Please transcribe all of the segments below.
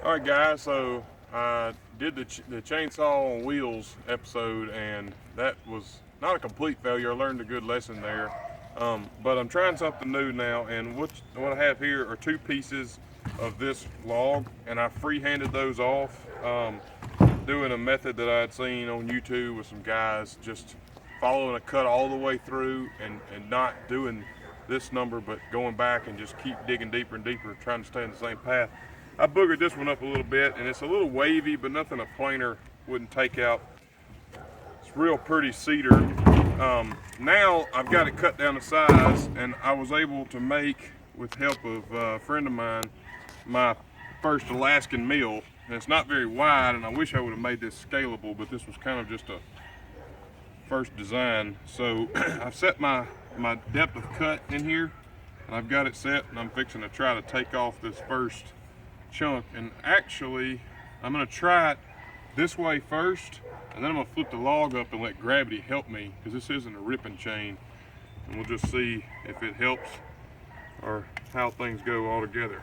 All right, guys. So I did the chainsaw on wheels episode, and that was not a complete failure. I learned a good lesson there. But I'm trying something new now, and what I have here are two pieces of this log, and I free-handed those off, doing a method that I had seen on YouTube with some guys, just following a cut all the way through, and not doing this number, but going back and just keep digging deeper and deeper, trying to stay in the same path. I boogered this one up a little bit, and it's a little wavy, but nothing a planer wouldn't take out. It's real pretty cedar. Now I've got it cut down to size, and I was able to make, with help of a friend of mine, my first Alaskan mill. And it's not very wide, and I wish I would have made this scalable, but this was kind of just a first design. So I've set my depth of cut in here, and I've got it set, and I'm fixing to try to take off this first chunk. And actually I'm going to try it this way first, and then I'm going to flip the log up and let gravity help me, because this isn't a ripping chain, and we'll just see if it helps or how things go all together.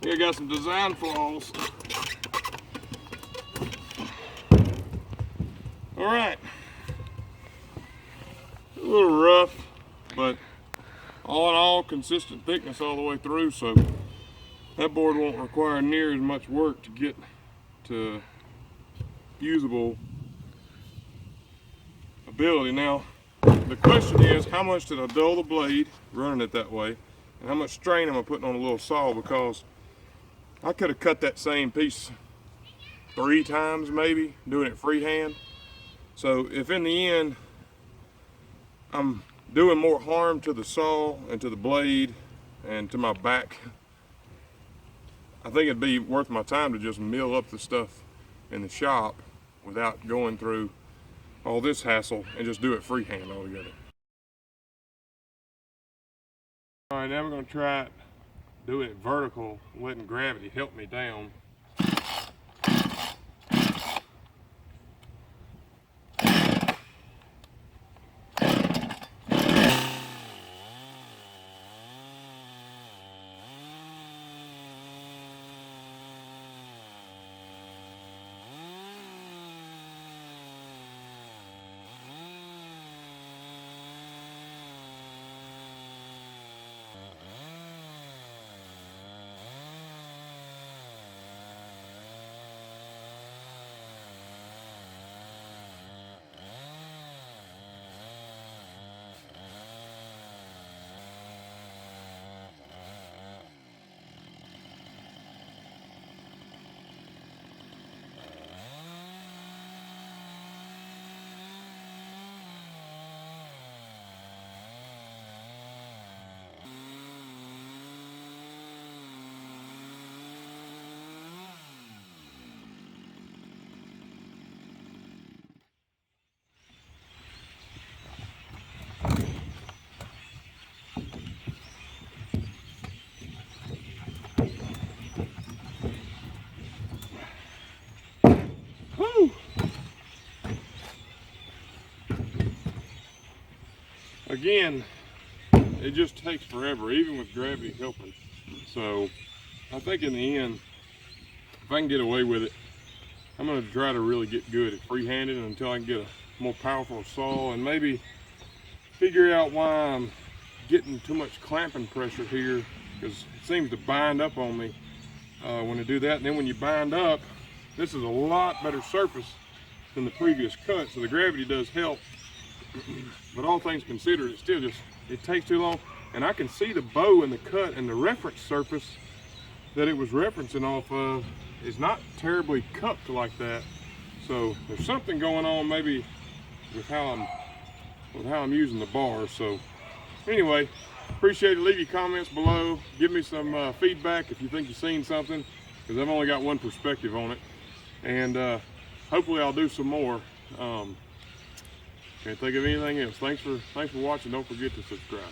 Here, got some design flaws. All right, a little rough, but all in all, consistent thickness all the way through, so that board won't require near as much work to get to usable ability. Now, the question is, how much did I dull the blade running it that way, and how much strain am I putting on a little saw? Because I could have cut that same piece 3 times maybe, doing it freehand. So if in the end I'm doing more harm to the saw and to the blade and to my back, I think it'd be worth my time to just mill up the stuff in the shop without going through all this hassle and just do it freehand altogether. All right, now we're going to try doing it vertical, letting gravity help me down. again, it just takes forever, even with gravity helping. So I think in the end, if I can get away with it, I'm going to try to really get good at freehanding until I can get a more powerful saw, and maybe figure out why I'm getting too much clamping pressure here, because it seems to bind up on me when I do that. And then when you bind up, this is a lot better surface than the previous cut, so the gravity does help. But all things considered, it still it takes too long. And I can see the bow in the cut, and the reference surface that it was referencing off of is not terribly cupped like that. So there's something going on maybe with how I'm using the bar. So anyway, appreciate it. Leave your comments below. Give me some feedback if you think you've seen something, because I've only got one perspective on it. And hopefully I'll do some more. Can't think of anything else. Thanks for watching. Don't forget to subscribe.